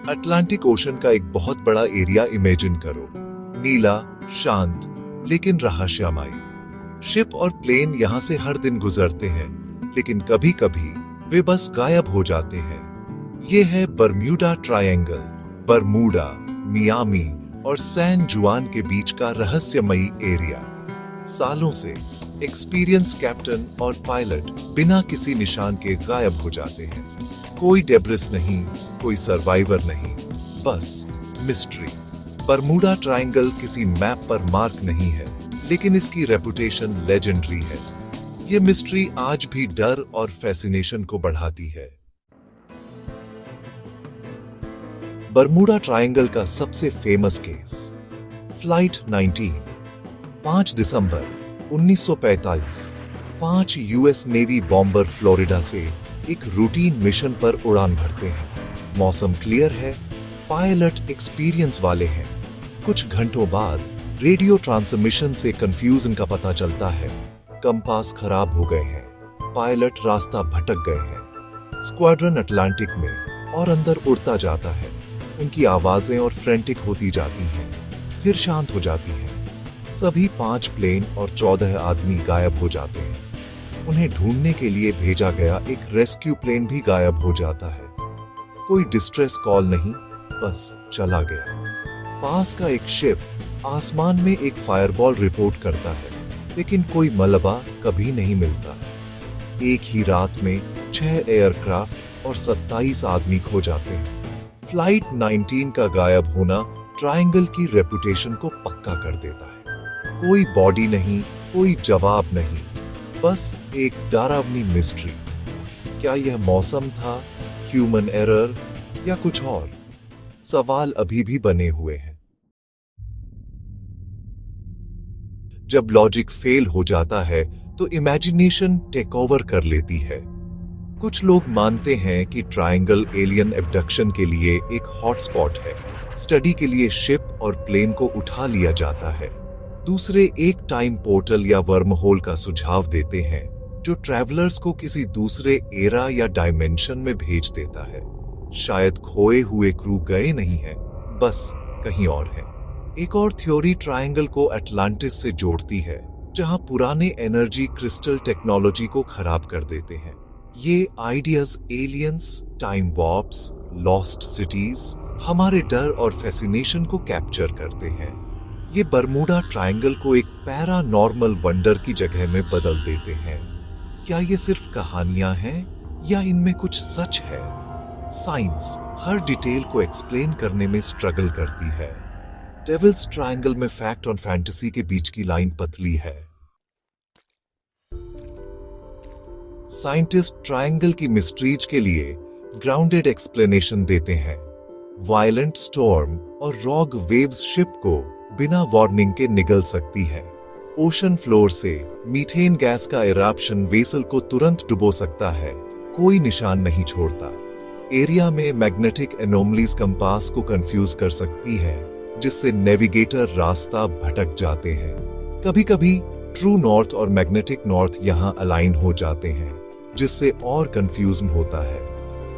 Atlantic ocean का एक बहुत बड़ा एरिया इमेजिन करो। नीला, शांत, लेकिन रहस्यमय। शिप और प्लेन यहां से हर दिन गुजरते हैं, लेकिन कभी कभी वे बस गायब हो जाते हैं। ये है बरम्यूडा ट्रायंगल। बरमूडा, मियामी और सैन जुआन के बीच का रहस्यमयी एरिया। सालों से एक्सपीरियंस कैप्टन और पायलट बिना किसी निशान के गायब हो जाते हैं। कोई डेब्रिस नहीं, कोई सर्वाइवर नहीं, बस मिस्ट्री। बरमूडा ट्रायंगल किसी मैप पर मार्क नहीं है, लेकिन इसकी रेपुटेशन लेजेंडरी है। ये मिस्ट्री आज भी डर और फैसिनेशन को बढ़ाती है। बरमूडा ट्रायंगल का सबसे फेमस केस, फ्लाइट 19। 5 दिसंबर 1945 5 यूएस नेवी बॉम्बर फ्लोरिडा से एक रूटीन मिशन पर उड़ान भरते हैं। मौसम क्लियर है, पायलट एक्सपीरियंस वाले हैं। कुछ घंटों बाद रेडियो ट्रांसमिशन से कंफ्यूजन का पता चलता है। कंपास खराब हो गए हैं, पायलट रास्ता भटक गए हैं। स्क्वाड्रन अटलांटिक में और अंदर उड़ता जाता है। उनकी आवाजें और फ्रेंटिक होती जाती हैं, फिर शांत हो जाती हैं। सभी 5 प्लेन और 14 आदमी गायब हो जाते हैं। उन्हें ढूंढने के लिए भेजा गया एक रेस्क्यू प्लेन भी गायब हो जाता है। कोई डिस्ट्रेस कॉल नहीं, बस चला गया। पास का एक शिप आसमान में एक फायरबॉल रिपोर्ट करता है, लेकिन कोई मलबा कभी नहीं मिलता। एक ही रात में 6 एयरक्राफ्ट और 27 आदमी खो जाते हैं। फ्लाइट 19 का गायब होना ट्रायंगल की रेपुटेशन को पक्का कर देता है। कोई बॉडी नहीं, कोई जवाब नहीं, बस एक डरावनी मिस्ट्री। क्या यह मौसम था, ह्यूमन एरर या कुछ और? सवाल अभी भी बने हुए हैं। जब लॉजिक फेल हो जाता है तो इमेजिनेशन टेक ओवर कर लेती है। कुछ लोग मानते हैं कि ट्रायंगल एलियन एब्डक्शन के लिए एक हॉटस्पॉट है। स्टडी के लिए शिप और प्लेन को उठा लिया जाता है। दूसरे एक टाइम पोर्टल या वर्म होल का सुझाव देते हैं, जो ट्रैवलर्स को किसी दूसरे एरा या डायमेंशन में भेज देता है। शायद खोए हुए क्रू गए नहीं हैं, बस कहीं और हैं। एक और थ्योरी ट्रायंगल को अटलांटिस से जोड़ती है, जहां पुराने एनर्जी क्रिस्टल टेक्नोलॉजी को खराब कर देते हैं। ये ideas aliens, time warps, lost cities हमारे डर और फैसिनेशन को कैप्चर करते हैं। ये बरमूडा ट्रायंगल को एक पैरानॉर्मल वंडर की जगह में बदल देते हैं। क्या ये सिर्फ कहानियां हैं या इनमें कुछ सच है? साइंस हर डिटेल को एक्सप्लेन करने में स्ट्रगल करती है। डेविल्स ट्रायंगल में फैक्ट और फैंटेसी के बीच की लाइन पतली है। साइंटिस्ट ट्रायंगल की मिस्ट्रीज के लिए ग्राउंडेड एक्सप्लेनेशन देते हैं। वायलेंट स्टॉर्म और रॉग वेव्स शिप को बिना वार्निंग के निगल सकती है। ओशन फ्लोर से मीथेन गैस का इरप्शन वेसल को तुरंत डुबो सकता है, कोई निशान नहीं छोड़ता। एरिया में मैग्नेटिक एनोमलीज कंपास को कंफ्यूज कर सकती है, जिससे नेविगेटर रास्ता भटक जाते हैं। कभी कभी ट्रू नॉर्थ और मैग्नेटिक नॉर्थ यहां अलाइन हो जाते हैं, जिससे और कंफ्यूजन होता है।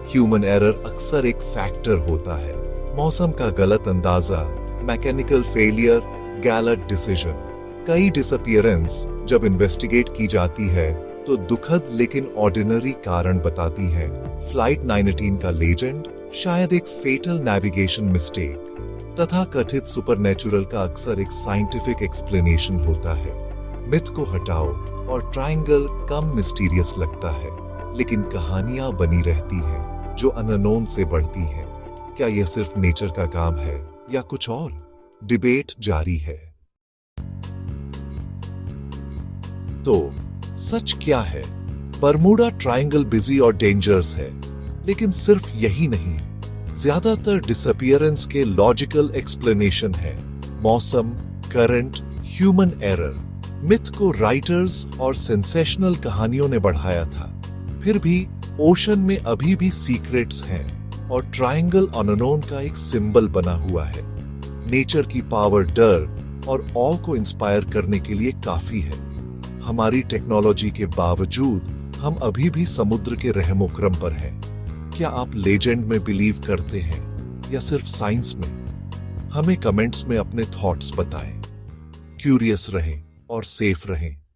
ह्यूमन एरर अक्सर एक फैक्टर होता है। मौसम का गलत अंदाजा, मैकेनिकल फेलियर, गलत डिसीजन। कई डिसअपीयरेंस जब इन्वेस्टिगेट की जाती है तो दुखद लेकिन ऑर्डिनरी कारण बताती है। फ्लाइट 19 का लेजेंड शायद एक फेटल नेविगेशन मिस्टेक, तथा कथित सुपरनेचुरल का अक्सर एक साइंटिफिक एक्सप्लेनेशन होता है। मिथ को हटाओ और ट्रायंगल कम मिस्टीरियस लगता है, लेकिन कहानियां बनी रहती हैं जो अननोन से बढ़ती हैं। क्या यह सिर्फ नेचर का काम है या कुछ और? डिबेट जारी है। तो सच क्या है? बरमूडा ट्रायंगल बिजी और डेंजरस है, लेकिन सिर्फ यही नहीं, ज्यादातर डिसअपीयरेंस के लॉजिकल एक्सप्लेनेशन है। मौसम, करंट, ह्यूमन एरर। मिथ को राइटर्स और सेंसेशनल कहानियों ने बढ़ाया था। फिर भी ओशन में अभी भी सीक्रेट्स हैं, और ट्रायंगल अननोन का एक सिंबल बना हुआ है। नेचर की पावर डर और ऑ को इंस्पायर करने के लिए काफी है। हमारी टेक्नोलॉजी के बावजूद हम अभी भी समुद्र के रहमो क्रम पर हैं। क्या आप लेजेंड में बिलीव करते हैं? या सिर्फ साइंस में? हमें कमेंट्स में अपने थॉट्स बताएं। क्यूरियस रहें और सेफ रहें।